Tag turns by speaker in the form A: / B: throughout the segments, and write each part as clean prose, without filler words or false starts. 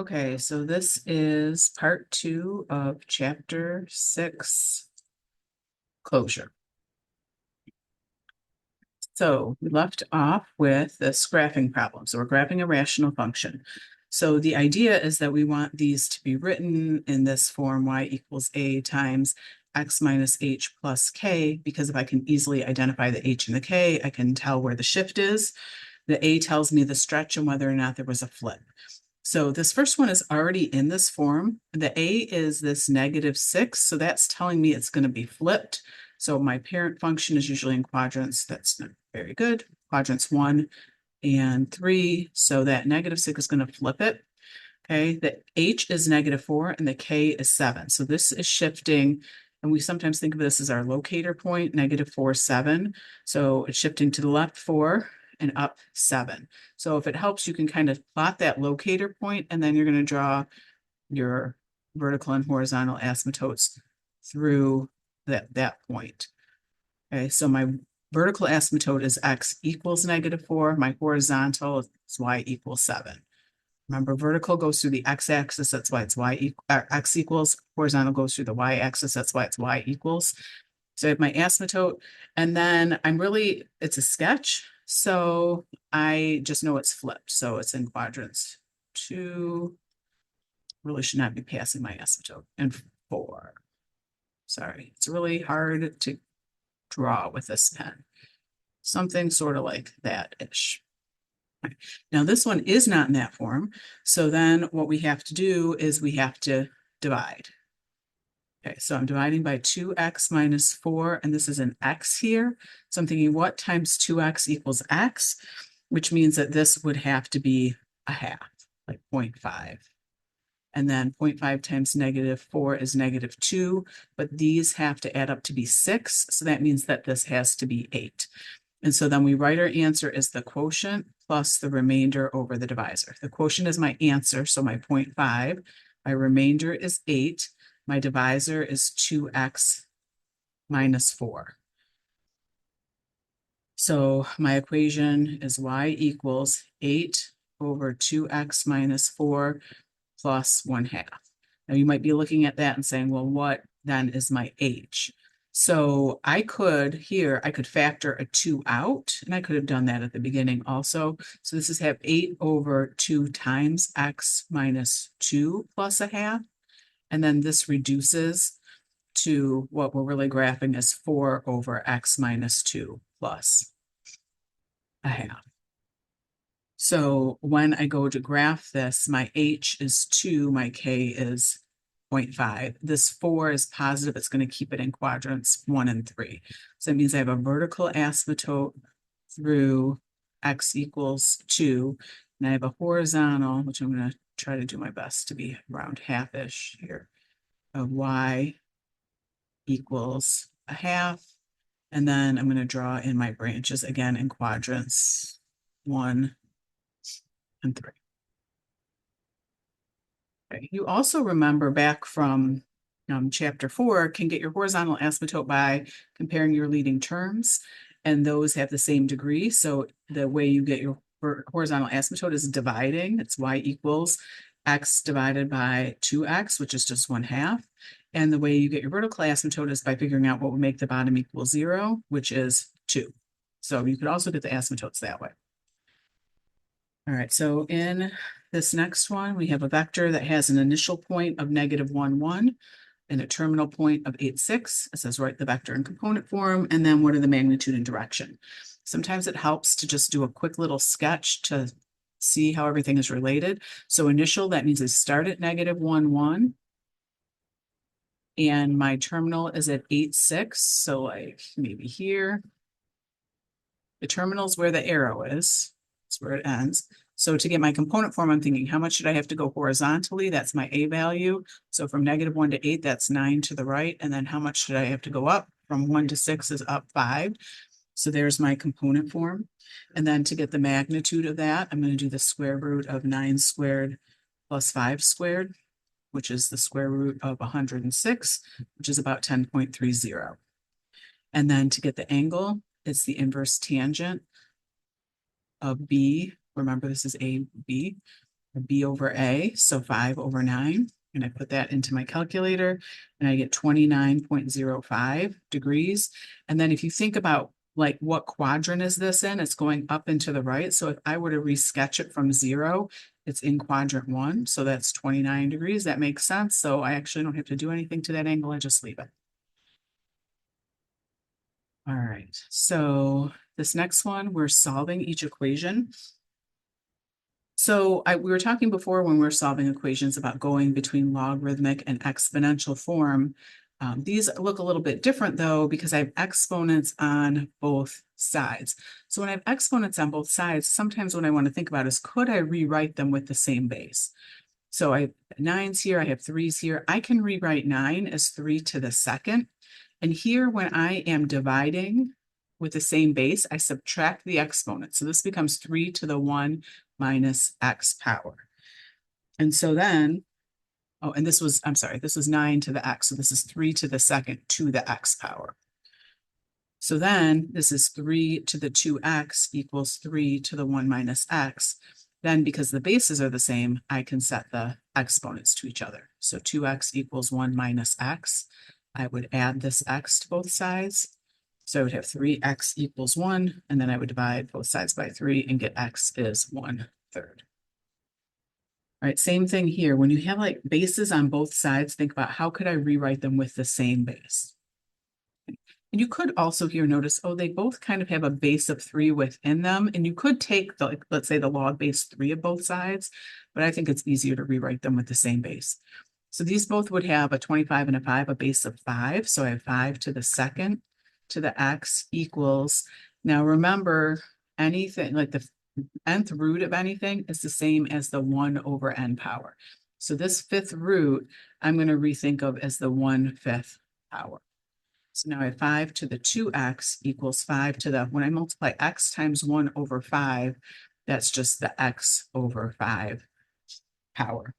A: Okay, so this is part 2 of chapter 6, closure. So we left off with this graphing problem. So we're graphing a rational function. So the idea is that we want these to be written in this form, y equals a times x minus h plus k, because if I can easily identify the h and the k, I can tell where the shift is. The a tells me the stretch and whether or not there was a flip. So this first one is already in this form. The a is this -6, so that's telling me it's going to be flipped. So my parent function is usually in quadrants. That's not very good. Quadrants 1 and 3. So that -6 is going to flip it. Okay, the h is -4 and the k is 7. So this is shifting, and we sometimes think of this as our locator point, -4, 7. So it's shifting to the left 4 and up 7. So if it helps, you can kind of plot that locator point, and then you're going to draw your vertical and horizontal asymptotes through that point. Okay, so my vertical asymptote is x equals -4. My horizontal is y equals 7. Remember, vertical goes through the x-axis, that's why it's x equals. Horizontal goes through the y-axis, that's why it's y equals. So I have my asymptote, and then it's a sketch, so I just know it's flipped. So it's in quadrants 2, really should not be passing my asymptote, and 4. Sorry, it's really hard to draw with this pen. Something sort of like that-ish. Now this one is not in that form. So then what we have to do is we have to divide. Okay, so I'm dividing by 2x minus 4, and this is an x here. So I'm thinking what times 2x equals x, which means that this would have to be a half, like 0.5. And then 0.5 times -4 is -2, but these have to add up to be 6. So that means that this has to be 8. And so then we write our answer as the quotient plus the remainder over the divisor. The quotient is my answer, so my 0.5. My remainder is 8. My divisor is 2x minus 4. So my equation is y equals 8 over 2x minus 4 plus 1/2. Now you might be looking at that and saying, well, what then is my h? So I could factor a 2 out, and I could have done that at the beginning also. So this is have 8 over 2 times x minus 2 plus 1/2. And then this reduces to what we're really graphing as 4 over x minus 2 plus 1/2. So when I go to graph this, my h is 2, my k is 0.5. This 4 is positive. It's going to keep it in quadrants 1 and 3. So that means I have a vertical asymptote through x equals 2. And I have a horizontal, which I'm going to try to do my best to be around half-ish here, of y equals 1/2. And then I'm going to draw in my branches again in quadrants 1 and 3. Okay. You also remember back from chapter 4, can get your horizontal asymptote by comparing your leading terms, and those have the same degree. So the way you get your horizontal asymptote is dividing. It's y equals x divided by 2x, which is just 1/2. And the way you get your vertical asymptote is by figuring out what would make the bottom equal 0, which is 2. So you could also get the asymptotes that way. All right, so in this next one, we have a vector that has an initial point of -1, 1 and a terminal point of 8, 6. It says write the vector in component form, and then what are the magnitude and direction. Sometimes it helps to just do a quick little sketch to see how everything is related. So initial, that means I start at -1, 1. And my terminal is at 8, 6. So like maybe here. The terminal is where the arrow is. That's where it ends. So to get my component form, I'm thinking, how much should I have to go horizontally? That's my a value. So from -1 to 8, that's 9 to the right. And then how much should I have to go up? From 1 to 6 is up 5. So there's my component form. And then to get the magnitude of that, I'm going to do the square root of 9 squared plus 5 squared, which is the square root of 106, which is about 10.30. And then to get the angle, it's the inverse tangent of B. Remember, this is AB. b over a, so 5/9. And I put that into my calculator and I get 29.05 degrees. And then if you think about like what quadrant is this in, it's going up and to the right. So if I were to resketch it from 0, it's in quadrant 1. So that's 29 degrees. That makes sense. So I actually don't have to do anything to that angle. I just leave it. All right. So this next one, we're solving each equation. So we were talking before when we were solving equations about going between logarithmic and exponential form. These look a little bit different though, because I have exponents on both sides. So when I have exponents on both sides, sometimes what I want to think about is, could I rewrite them with the same base? So I have 9s here, I have 3s here. I can rewrite 9 as 3 to the second. And here, when I am dividing with the same base, I subtract the exponent. So this becomes 3 to the 1 minus x power. And so then, oh, and this was, I'm sorry, this was 9 to the x. So this is 3 to the second to the x power. So then this is 3 to the 2x equals 3 to the 1 minus x. Then because the bases are the same, I can set the exponents to each other. So 2x equals 1 minus x. I would add this x to both sides. So I would have 3x equals 1, and then I would divide both sides by 3 and get x is 1/3. All right, same thing here. When you have like bases on both sides, think about how could I rewrite them with the same base? And you could also here notice, oh, they both kind of have a base of 3 within them. And you could take the, like, let's say the log base 3 of both sides, but I think it's easier to rewrite them with the same base. So these both would have a 25 and a 5, a base of 5. So I have 5 to the second to the x equals, now remember, anything like the nth root of anything is the same as the 1 over n power. So this fifth root, I'm going to rethink of as the 1/5 power. So now I have 5 to the 2x equals 5 to the, when I multiply x times 1 over 5, that's just the x over 5 power.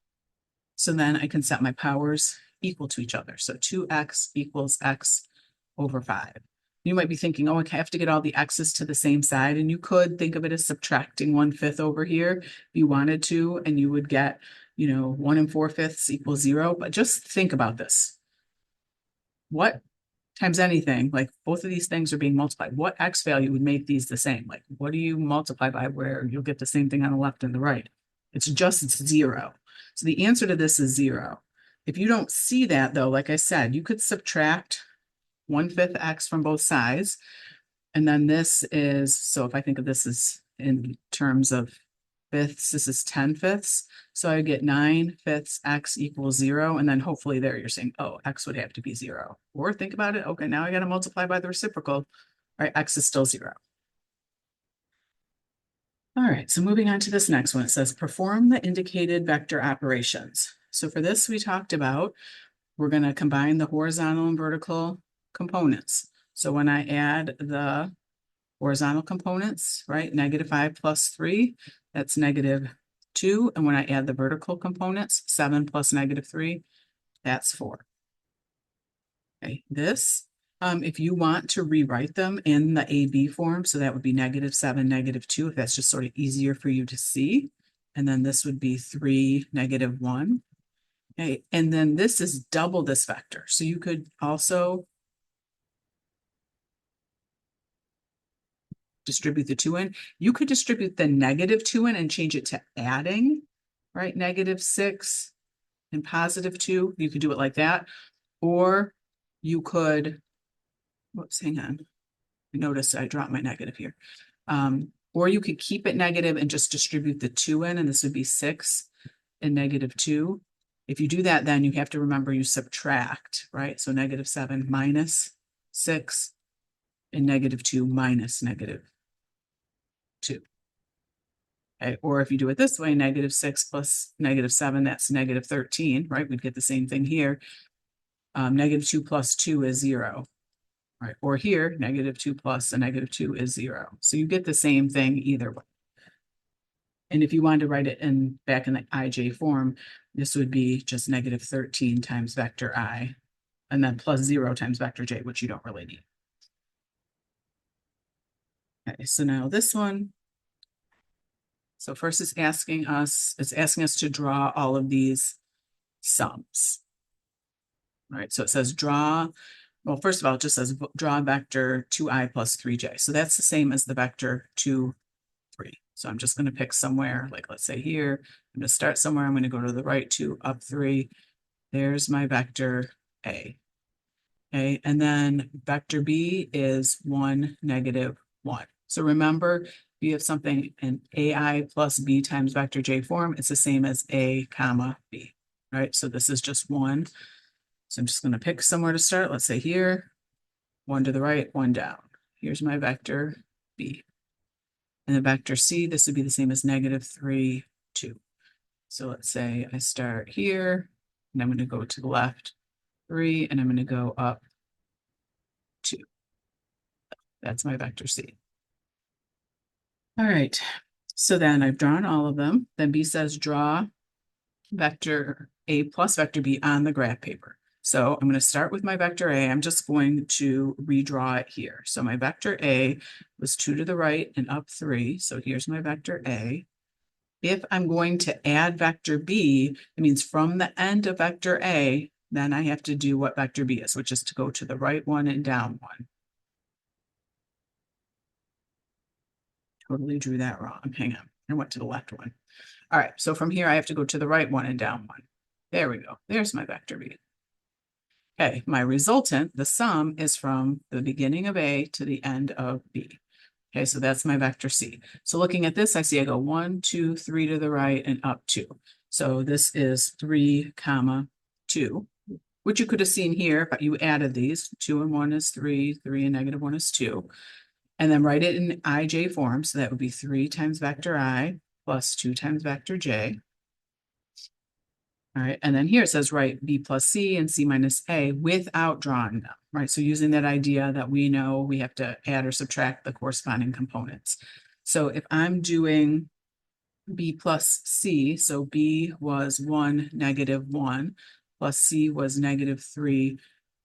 A: So then I can set my powers equal to each other. So 2x equals x over 5. You might be thinking, oh, I have to get all the x's to the same side. And you could think of it as subtracting 1/5 over here if you wanted to, and you would get, 1 4/5 equals 0. But just think about this. What times anything, like both of these things are being multiplied, what x value would make these the same? Like, what do you multiply by where you'll get the same thing on the left and the right? It's just 0. So the answer to this is 0. If you don't see that though, like I said, you could subtract 1/5 x from both sides. And then this is, so if I think of this as in terms of fifths, this is 10/5. So I get 9/5 x equals 0. And then hopefully there you're saying, oh, x would have to be 0. Or think about it. Okay, now I got to multiply by the reciprocal. All right, x is still 0. All right, so moving on to this next one, it says perform the indicated vector operations. So for this, we talked about, we're going to combine the horizontal and vertical components. So when I add the horizontal components, right, -5 plus 3, that's -2. And when I add the vertical components, 7 plus -3, that's 4. Okay, this, if you want to rewrite them in the AB form, so that would be -7, -2, if that's just sort of easier for you to see. And then this would be 3, -1. Okay, and then this is double this vector. So you could also distribute the 2 in. You could distribute the -2 in and change it to adding, right? -6 and +2. You could do it like that. Or you could, whoops, hang on. I noticed I dropped my negative here. Or you could keep it negative and just distribute the 2 in, and this would be 6 and -2. If you do that, then you have to remember you subtract, right? So -7 minus 6 and -2 minus -2. Okay. Or if you do it this way, -6 plus -7, that's -13, right? We'd get the same thing here. -2 plus 2 is 0. Right, or here, -2 plus a -2 is 0. So you get the same thing either way. And if you wanted to write it back in the IJ form, this would be just -13 times vector I, and then plus 0 times vector j, which you don't really need. Okay, so now this one, So first it's asking us to draw all of these sums. All right, so it says draw, well, first of all, it just says draw vector 2i plus 3j. So that's the same as the vector 2, 3. So I'm just going to pick somewhere, like let's say here, I'm going to start somewhere, I'm going to go to the right 2, up 3. There's my vector A. Okay, and then vector B is 1, negative 1. So remember, if you have something in AI plus B times vector J form, it's the same as A comma B, right? So this is just 1. So I'm just going to pick somewhere to start. Let's say here, 1 to the right, 1 down. Here's my vector B. And the vector C, this would be the same as negative 3, 2. So let's say I start here, and I'm going to go to the left 3, and I'm going to go up 2. That's my vector C. All right, so then I've drawn all of them. Then B says draw vector A plus vector B on the graph paper. So I'm going to start with my vector A. I'm just going to redraw it here. So my vector A was 2 to the right and up 3. So here's my vector A. If I'm going to add vector B, it means from the end of vector A, then I have to do what vector B is, which is to go to the right 1 and down 1. Totally drew that wrong. Hang on. I went to the left 1. All right, so from here, I have to go to the right 1 and down 1. There we go. There's my vector B. Okay, my resultant, the sum, is from the beginning of A to the end of B. Okay, so that's my vector C. So looking at this, I see I go 1, 2, 3 to the right and up 2. So this is 3, comma 2, which you could have seen here, but you added these. 2 and 1 is 3, 3 and negative 1 is 2. And then write it in IJ form. So that would be 3 times vector I plus 2 times vector J. All right, and then here it says write B plus C and C minus A without drawing them, right? So using that idea that we know we have to add or subtract the corresponding components. So if I'm doing B plus C, so B was 1, negative 1, plus C was negative 3,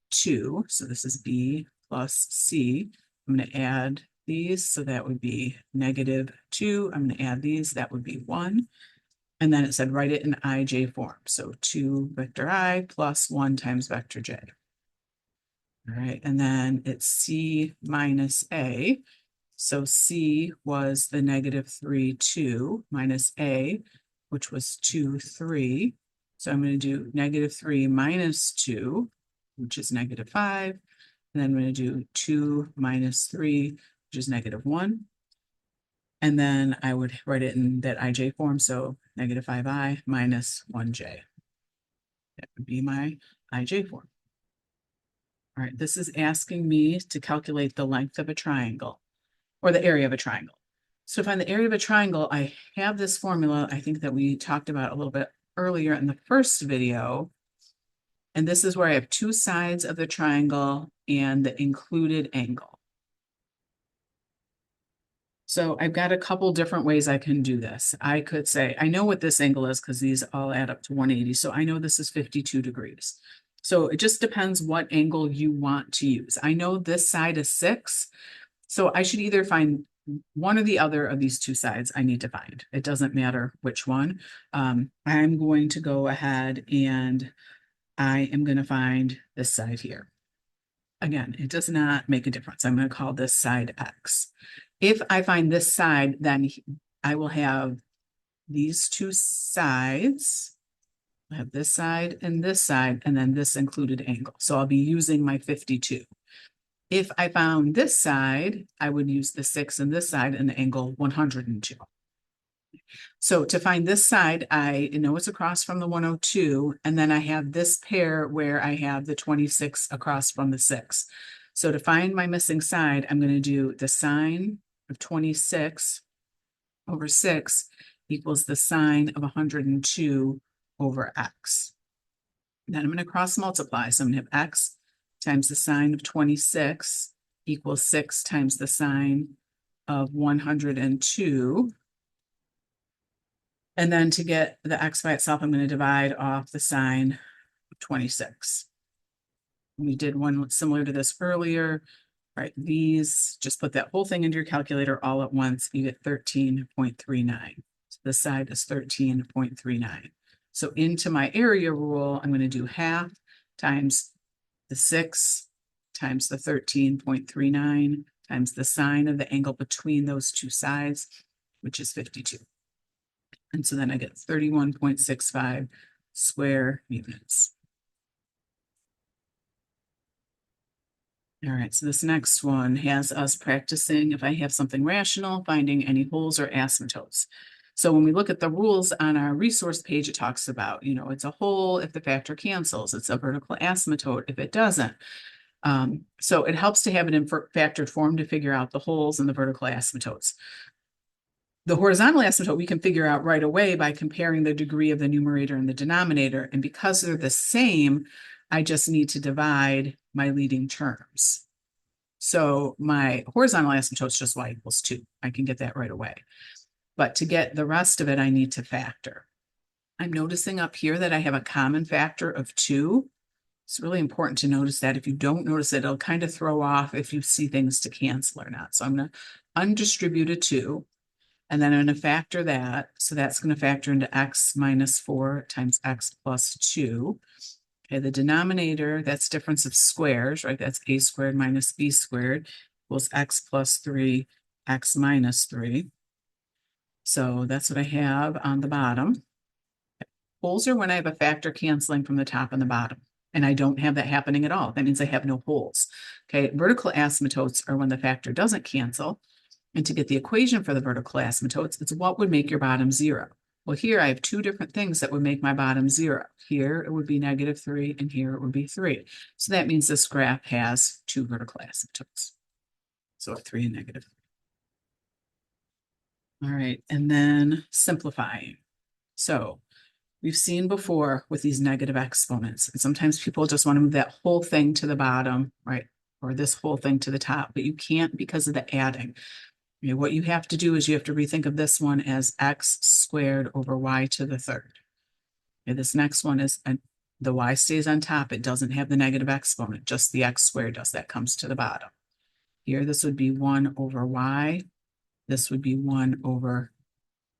A: 2. So this is B plus C. I'm going to add these, so that would be negative 2. I'm going to add these, that would be 1. And then it said write it in IJ form. So 2 vector I plus 1 times vector J. All right, and then it's C minus A. So C was the negative 3, 2 minus A, which was 2, 3. So I'm going to do negative 3 minus 2, which is negative 5. And then I'm going to do 2 minus 3, which is negative 1. And then I would write it in that IJ form. So negative 5i minus 1j. That would be my IJ form. All right, this is asking me to calculate the length of a triangle or the area of a triangle. So to find the area of a triangle, I have this formula I think that we talked about a little bit earlier in the first video. And this is where I have 2 sides of the triangle and the included angle. So I've got a couple different ways I can do this. I could say, I know what this angle is because these all add up to 180. So I know this is 52 degrees. So it just depends what angle you want to use. I know this side is 6. So I should either find one or the other of these 2 sides I need to find. It doesn't matter which one. I'm going to go ahead and I am going to find this side here. Again, it does not make a difference. I'm going to call this side X. If I find this side, then I will have these 2 sides. I have this side, and then this included angle. So I'll be using my 52. If I found this side, I would use the 6 and this side and the angle 102. So to find this side, I know it's across from the 102, and then I have this pair where I have the 26 across from the 6. So to find my missing side, I'm going to do the sine of 26 over 6 equals the sine of 102 over x. Then I'm going to cross multiply. So I'm going to have x times the sine of 26 equals 6 times the sine of 102. And then to get the x by itself, I'm going to divide off the sine of 26. We did one similar to this earlier, right? These, just put that whole thing into your calculator all at once, you get 13.39. This side is 13.39. So into my area rule, I'm going to do half times the 6 times the 13.39 times the sine of the angle between those two sides, which is 52. And so then I get 31.65 square units. All right, so this next one has us practicing, if I have something rational, finding any holes or asymptotes. So when we look at the rules on our resource page, it talks about, it's a hole if the factor cancels. It's a vertical asymptote if it doesn't. So it helps to have it in factored form to figure out the holes and the vertical asymptotes. The horizontal asymptote we can figure out right away by comparing the degree of the numerator and the denominator. And because they're the same, I just need to divide my leading terms. So my horizontal asymptote is just y equals 2. I can get that right away. But to get the rest of it, I need to factor. I'm noticing up here that I have a common factor of 2. It's really important to notice that. If you don't notice it, it'll kind of throw off if you see things to cancel or not. So I'm going to undistribute a 2. And then I'm going to factor that. So that's going to factor into x minus 4 times x plus 2. Okay, the denominator, that's difference of squares, right? That's a squared minus b squared equals x plus 3, x minus 3. So that's what I have on the bottom. Holes are when I have a factor canceling from the top and the bottom. And I don't have that happening at all. That means I have no holes. Okay, vertical asymptotes are when the factor doesn't cancel. And to get the equation for the vertical asymptotes, it's what would make your bottom 0. Well, here I have 2 different things that would make my bottom 0. Here it would be -3, and here it would be 3. So that means this graph has 2 vertical asymptotes. So a 3 and -3. All right, and then simplifying. So we've seen before with these negative exponents, and sometimes people just want to move that whole thing to the bottom, right? Or this whole thing to the top, but you can't because of the adding. What you have to do is you have to rethink of this one as x squared over y to the third. Okay, this next one is the y stays on top. It doesn't have the negative exponent, just the x squared does. That comes to the bottom. Here, this would be 1 over y. This would be 1 over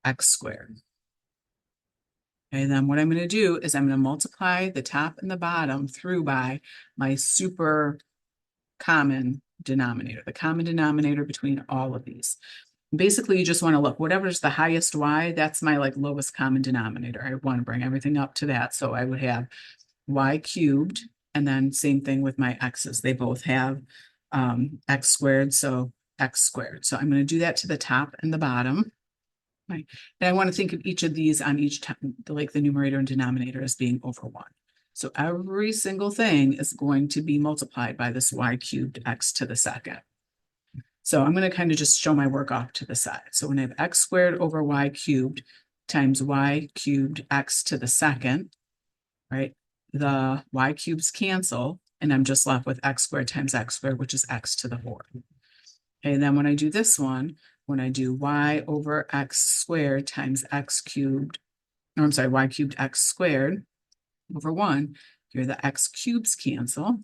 A: x squared. Okay, then what I'm going to do is I'm going to multiply the top and the bottom through by my super common denominator, the common denominator between all of these. Basically, you just want to look, whatever's the highest y, that's my lowest common denominator. I want to bring everything up to that. So I would have y cubed, and then same thing with my x's. They both have x squared, so x squared. So I'm going to do that to the top and the bottom. Right. And I want to think of each of these on each time, the numerator and denominator as being over 1. So every single thing is going to be multiplied by this y cubed x to the second. So I'm going to kind of just show my work off to the side. So when I have x squared over y cubed times y cubed x to the second, right? The y cubes cancel, and I'm just left with x squared times x squared, which is x to the 4th. Okay, and then when I do this one, when I do y over x squared times x cubed, or I'm sorry, y cubed x squared over 1, here the x cubes cancel,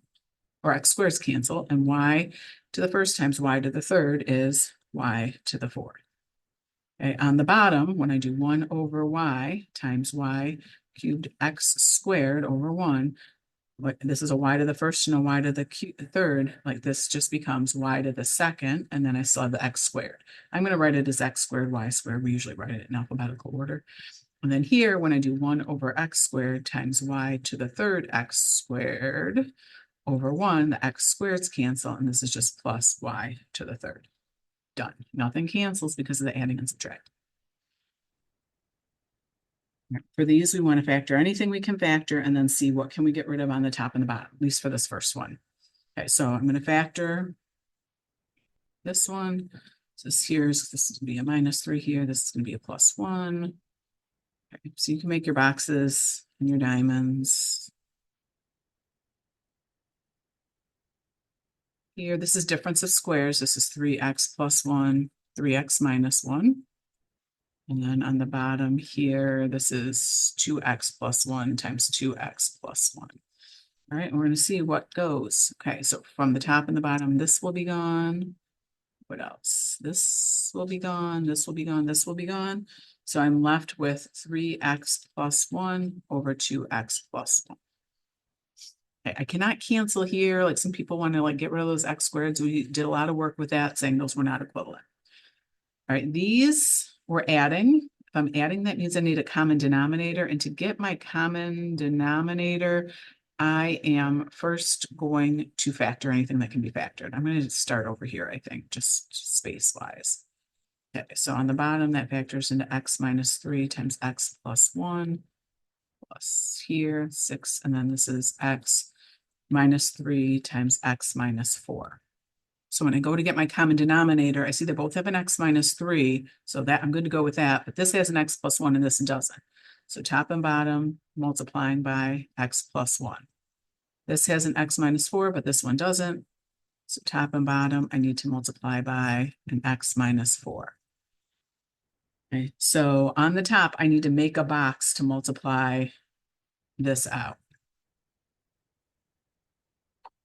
A: or x squares cancel, and y to the first times y to the third is y to the 4th. Okay, on the bottom, when I do 1 over y times y cubed x squared over 1, this is a y to the first and a y to the third, this just becomes y to the second, and then I still have the x squared. I'm going to write it as x squared, y squared. We usually write it in alphabetical order. And then here, when I do 1 over x squared times y to the third x squared over 1, the x squareds cancel, and this is just plus y to the third. Done. Nothing cancels because of the adding and subtracting. For these, we want to factor anything we can factor and then see what can we get rid of on the top and the bottom, at least for this first one. Okay, so I'm going to factor this one. So this is going to be a -3 here. This is going to be a +1. Okay, so you can make your boxes and your diamonds. Here, this is difference of squares. This is 3x plus 1, 3x minus 1. And then on the bottom here, this is 2x plus 1 times 2x plus 1. All right, we're going to see what goes. Okay, so from the top and the bottom, this will be gone. What else? This will be gone, this will be gone, this will be gone. So I'm left with 3x plus 1 over 2x plus 1. Okay, I cannot cancel here. Like some people want to like get rid of those x squareds. We did a lot of work with that, saying those were not equivalent. All right, these we're adding. If I'm adding, that means I need a common denominator. And to get my common denominator, I am first going to factor anything that can be factored. I'm going to start over here, I think, just space-wise. Okay, so on the bottom, that factors into x minus 3 times x plus 1, plus here, 6, and then this is x minus 3 times x minus 4. So when I go to get my common denominator, I see they both have an x minus 3, so that I'm good to go with that, but this has an x plus 1 and this doesn't. So top and bottom multiplying by x plus 1. This has an x minus 4, but this one doesn't. So top and bottom, I need to multiply by an x minus 4. Okay, so on the top, I need to make a box to multiply this out.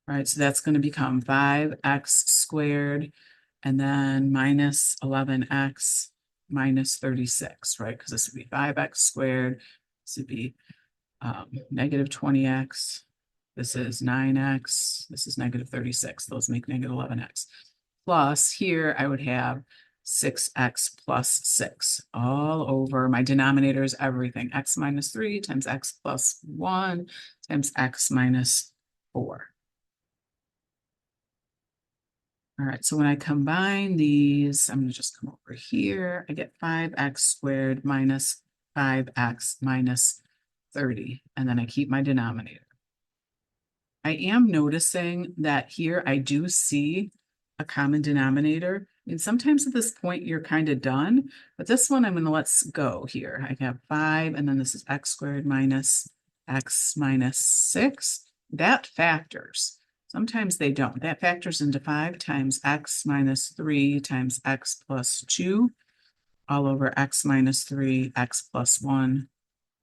A: All right, so that's going to become 5x squared and then minus 11x minus 36, right? Because this would be 5x squared. This would be negative 20x. This is 9x. This is negative 36. Those make negative 11x. Plus here I would have 6x plus 6 all over my denominator is everything. X minus 3 times x plus 1 times x minus 4. All right, so when I combine these, I'm going to just come over here. I get 5x squared minus 5x minus 30, and then I keep my denominator. I am noticing that here I do see a common denominator. And sometimes at this point you're kind of done, but this one I'm going to let's go here. I have 5, and then this is x squared minus x minus 6. That factors. Sometimes they don't. That factors into 5 times x minus 3 times x plus 2 all over x minus 3, x plus 1,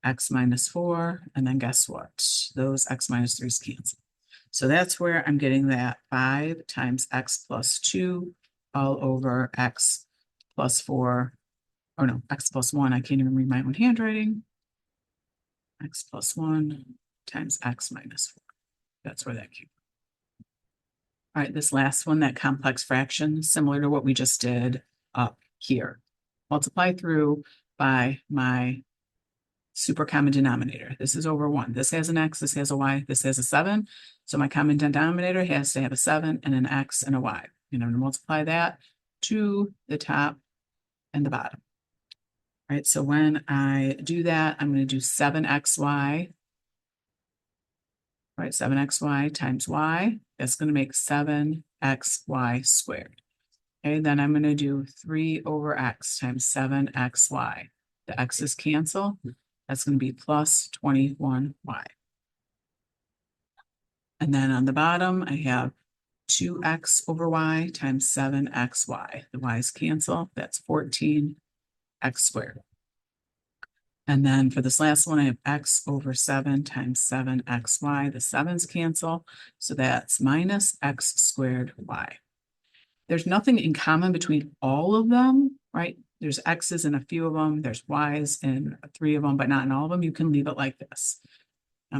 A: x minus 4, and then guess what? Those x minus 3's cancel. So that's where I'm getting that 5 times x plus 2 all over x plus 4, or no, x plus 1. I can't even read my own handwriting. X plus 1 times x minus 4. That's where that came from. All right, this last one, that complex fraction, similar to what we just did up here. Multiply through by my super common denominator. This is over 1. This has an x, this has a y, this has a 7. So my common denominator has to have a 7 and an x and a y. And I'm going to multiply that to the top and the bottom. All right, so when I do that, I'm going to do 7xy. Right, 7xy times y, that's going to make 7xy squared. Okay, then I'm going to do 3 over x times 7xy. The x's cancel. That's going to be plus 21y. And then on the bottom, I have 2x over y times 7xy. The y's cancel. That's 14x squared. And then for this last one, I have x over 7 times 7xy. The 7's cancel. So that's minus x squared y. There's nothing in common between all of them, right? There's x's in a few of them. There's y's in 3 of them, but not in all of them. You can leave it like this.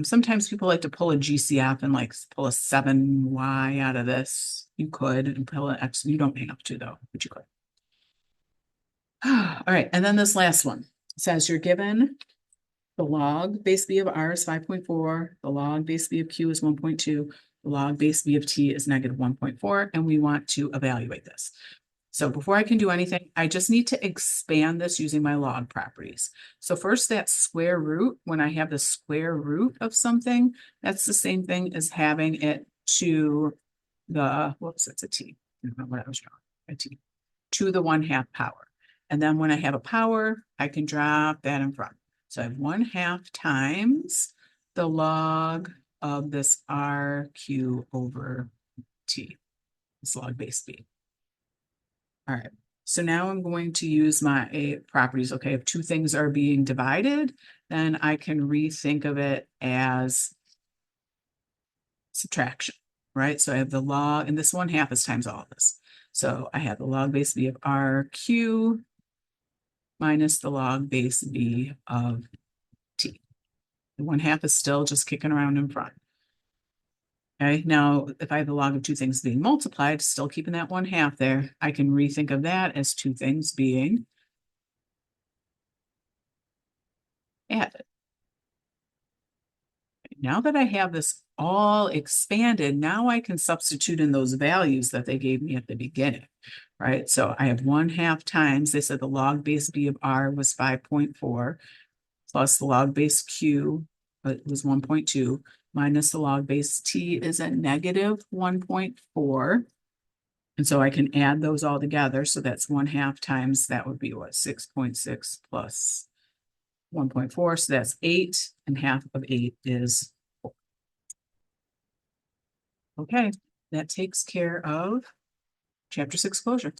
A: Sometimes people like to pull a GCF and like pull a 7y out of this. You could, and pull an x. You don't have to though, but you could. All right, and then this last one says you're given the log base b of r is 5.4, the log base b of q is 1.2, the log base b of t is negative 1.4, and we want to evaluate this. So before I can do anything, I just need to expand this using my log properties. So first, that square root, when I have the square root of something, that's the same thing as having it to the, whoops, that's a t. I don't know what I was drawing, a t, to the 1/2 power. And then when I have a power, I can drop that in front. So I have 1/2 times the log of this RQ over T, this log base B. All right, so now I'm going to use my properties. Okay, if 2 things are being divided, then I can rethink of it as subtraction, right? So I have the log, and this 1/2 is times all of this. So I have the log base B of RQ minus the log base b of t. The 1/2 is still just kicking around in front. Okay, now if I have the log of two things being multiplied, still keeping that 1/2 there, I can rethink of that as two things being added. Now that I have this all expanded, now I can substitute in those values that they gave me at the beginning, right? So I have 1/2 times, they said the log base b of r was 5.4, plus the log base q was 1.2, minus the log base t is a negative 1.4. And so I can add those all together. So that's 1/2 times, that would be what, 6.6 plus 1.4. So that's 8, and half of 8 is 4. Okay, that takes care of chapter 6 closure.